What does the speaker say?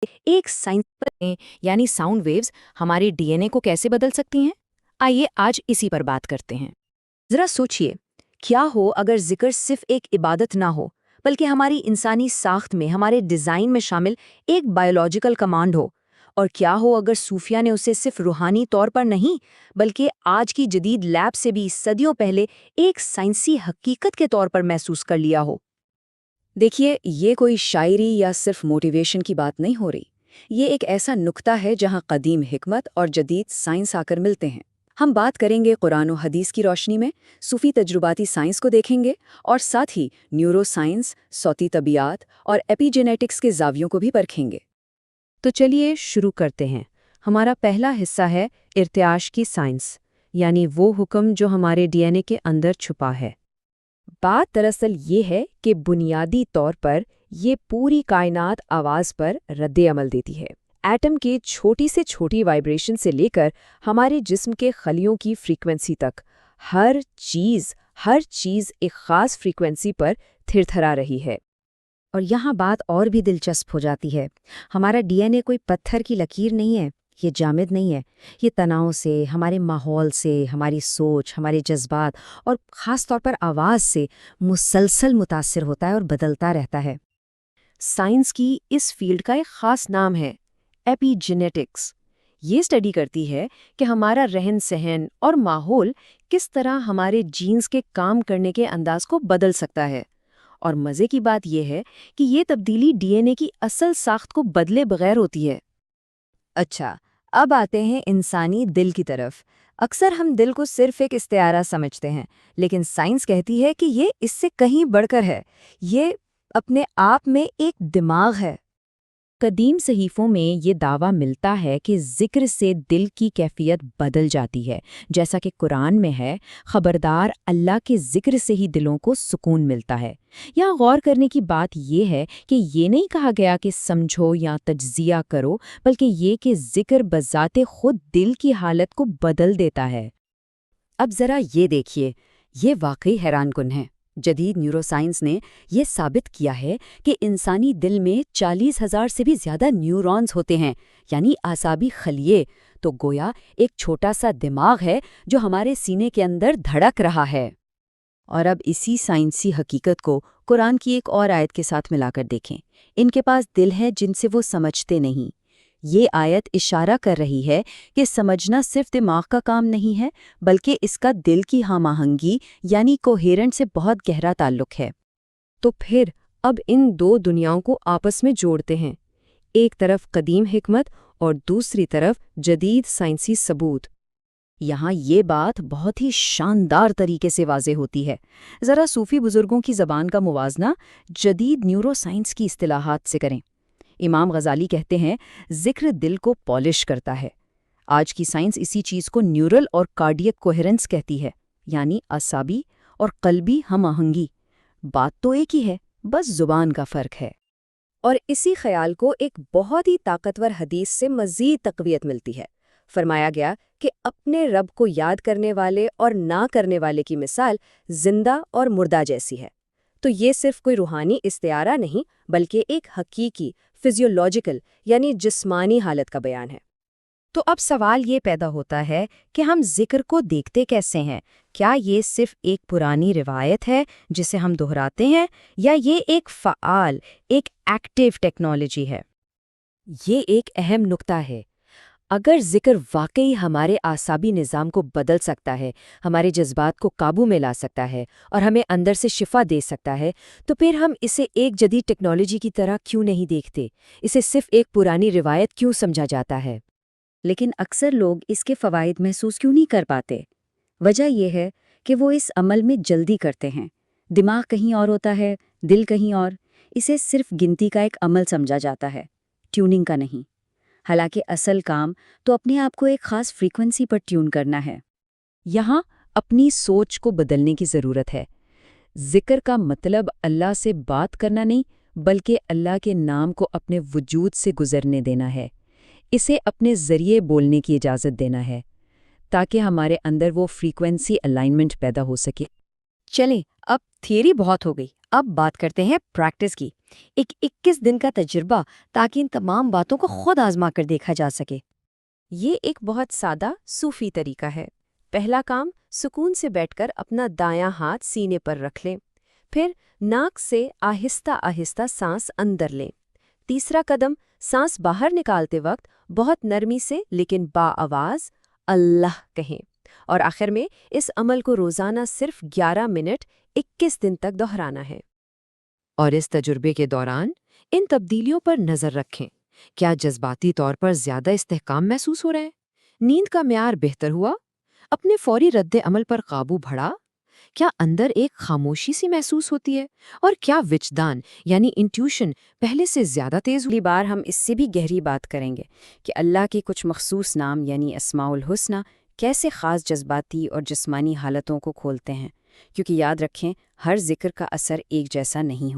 ایک साइंस यानी sound waves हमारे डीएनए को कैसे बदल सकती हैं? आइए आज इसी पर बात करते हैं। जरा सोचिए, क्या हो अगर जिक्र सिर्फ एक इबादत ना हो, बल्कि हमारी इंसानी साख्त में, हमारे डिज़ाइन में शामिल एक बायोलॉजिकल कमांड हो। और क्या हो अगर सूफिया ने उसे सिर्फ रूहानी तौर पर नहीं, बल्कि आज की जदीद लैब से भी सदियों पहले एक साइंसी हकीकत के तौर पर महसूस कर लिया हो। देखिए, ये कोई शायरी या सिर्फ मोटिवेशन की बात नहीं हो रही। ये एक ऐसा नुक्ता है जहाँ कदीम हिकमत और जदीद साइंस आकर मिलते हैं। हम बात करेंगे कुरान और हदीस की रोशनी में, सूफी तजुर्बाती साइंस को देखेंगे और साथ ही न्यूरो साइंस, सौती तबीयात और एपिजेनेटिक्स के जावियों को भी परखेंगे। तो चलिए शुरू करते हैं। हमारा पहला हिस्सा है इर्तियाश की साइंस, यानी वो हुक्म जो हमारे डीएनए के अंदर छुपा है। बात दरअसल ये है कि बुनियादी तौर पर ये पूरी कायनात आवाज़ पर रद्द-ए-अमल देती है। एटम के छोटी से छोटी वाइब्रेशन से लेकर हमारे जिस्म के खलियों की फ्रीक्वेंसी तक, हर चीज़ एक ख़ास फ्रीक्वेंसी पर थिरथरा रही है। और यहाँ बात और भी दिलचस्प हो जाती है। हमारा डीएनए कोई पत्थर की लकीर नहीं है, ये जामिद नहीं है। ये तनाव से, हमारे माहौल से, हमारी सोच, हमारे जज्बात और ख़ास तौर पर आवाज़ से मुसलसल मुतासिर होता है और बदलता रहता है। साइंस की इस फील्ड का एक ख़ास नाम है एपिजेनेटिक्स। ये स्टडी करती है कि हमारा रहन सहन और माहौल किस तरह हमारे जीन्स के काम करने के अंदाज को बदल सकता है। और मज़े की बात यह है कि ये तब्दीली डीएनए की असल साख्त को बदले बगैर होती है। अच्छा, अब आते हैं इंसानी दिल की तरफ। अक्सर हम दिल को सिर्फ एक इस्तिआरा समझते हैं, लेकिन साइंस कहती है कि ये इससे कहीं बढ़कर है। ये अपने आप में एक दिमाग है। कदीम सहीफ़ों में ये दावा मिलता है कि ज़िक्र से दिल की कैफ़ियत बदल जाती है। जैसा कि कुरान में है, खबरदार अल्लाह के ज़िक्र से ही दिलों को सुकून मिलता है। यहाँ गौर करने की बात यह है कि ये नहीं कहा गया कि समझो या तज्ज़िया करो, बल्कि ये कि ज़िक्र बज़ाते खुद दिल की हालत को बदल देता है। अब ज़रा ये देखिए, ये वाकई हैरानकुन है। जदीद न्यूरोसाइंस ने यह साबित किया है कि इंसानी दिल में 40,000 से भी ज़्यादा न्यूरॉन्स होते हैं, यानी आसाबी खलिए। तो गोया एक छोटा सा दिमाग है जो हमारे सीने के अंदर धड़क रहा है। और अब इसी साइंसी हकीकत को कुरान की एक और आयत के साथ मिलाकर देखें। इनके पास दिल है जिनसे वो समझते नहीं। ये आयत इशारा कर रही है कि समझना सिर्फ दिमाग का काम नहीं है, बल्कि इसका दिल की हमाहंगी यानी कोहेरेंट से बहुत गहरा ताल्लुक है। तो फिर अब इन दो दुनियाओं को आपस में जोड़ते हैं, एक तरफ कदीम हिकमत और दूसरी तरफ जदीद साइंसी सबूत। यहाँ ये बात बहुत ही शानदार तरीके से वाज़े होती है। ज़रा सूफ़ी बुज़ुर्गों की ज़बान का मुवाजना जदीद न्यूरोसाइंस की इस्तिलाहात से करें। इमाम गज़ाली कहते हैं, ज़िक्र दिल को पॉलिश करता है। आज की साइंस इसी चीज़ को न्यूरल और कार्डियक कोहेरेंस कहती है, यानी असाबी और कल्बी हम आहंगी। बात तो एक ही है, बस ज़ुबान का फ़र्क है। और इसी ख्याल को एक बहुत ही ताकतवर हदीस से मज़ीद तक़वियत मिलती है। फरमाया गया कि अपने रब को याद करने वाले और ना करने वाले की मिसाल जिंदा और मुर्दा जैसी है। तो ये सिर्फ कोई रूहानी इस्तिआरा नहीं, बल्कि एक हकीकी फिजियोलॉजिकल यानी जिस्मानी हालत का बयान है। तो अब सवाल ये पैदा होता है कि हम जिक्र को देखते कैसे हैं? क्या ये सिर्फ एक पुरानी रिवायत है जिसे हम दोहराते हैं, या ये एक फ़आल, एक एक्टिव टेक्नोलॉजी है? ये एक अहम नुक्ता है। अगर जिक्र वाकई हमारे आसाबी निज़ाम को बदल सकता है, हमारे जज्बात को काबू में ला सकता है और हमें अंदर से शिफा दे सकता है, तो फिर हम इसे एक जदीद टेक्नोलॉजी की तरह क्यों नहीं देखते? इसे सिर्फ एक पुरानी रिवायत क्यों समझा जाता है? लेकिन अक्सर लोग इसके फ़वाइद महसूस क्यों नहीं कर पाते? वजह यह है कि वो इस अमल में जल्दी करते हैं। दिमाग कहीं और होता है, दिल कहीं और। इसे सिर्फ गिनती का एक अमल समझा जाता है, ट्यूनिंग का नहीं। हालांकि असल काम तो अपने आप को एक ख़ास फ्रीक्वेंसी पर ट्यून करना है। यहाँ अपनी सोच को बदलने की ज़रूरत है। ज़िक्र का मतलब अल्लाह से बात करना नहीं, बल्कि अल्लाह के नाम को अपने वजूद से गुजरने देना है। इसे अपने ज़रिए बोलने की इजाज़त देना है, ताकि हमारे अंदर वो फ्रीक्वेंसी अलाइनमेंट पैदा हो सके। चलें, अब थियरी बहुत हो गई, अब बात करते हैं प्रैक्टिस की। ایک 21 دن کا تجربہ تاکہ ان تمام باتوں کو خود آزما کر دیکھا جا سکے۔ یہ ایک بہت سادہ صوفی طریقہ ہے۔ پہلا کام، سکون سے بیٹھ کر اپنا دایاں ہاتھ سینے پر رکھ لیں، پھر ناک سے آہستہ آہستہ سانس اندر لیں۔ تیسرا قدم، سانس باہر نکالتے وقت بہت نرمی سے لیکن باآواز اللہ کہیں، اور آخر میں اس عمل کو روزانہ صرف 11 منٹ 21 دن تک دہرانا ہے۔ اور اس تجربے کے دوران ان تبدیلیوں پر نظر رکھیں۔ کیا جذباتی طور پر زیادہ استحکام محسوس ہو رہے ہیں؟ نیند کا معیار بہتر ہوا؟ اپنے فوری رد عمل پر قابو بڑھا؟ کیا اندر ایک خاموشی سی محسوس ہوتی ہے؟ اور کیا وجدان یعنی انٹیوشن پہلے سے زیادہ تیز ہوئی؟ اگلی بار ہم اس سے بھی گہری بات کریں گے کہ اللہ کے کچھ مخصوص نام یعنی اسماء الحسنی کیسے خاص جذباتی اور جسمانی حالتوں کو کھولتے ہیں، کیونکہ یاد رکھیں ہر ذکر کا اثر ایک جیسا نہیں ہو۔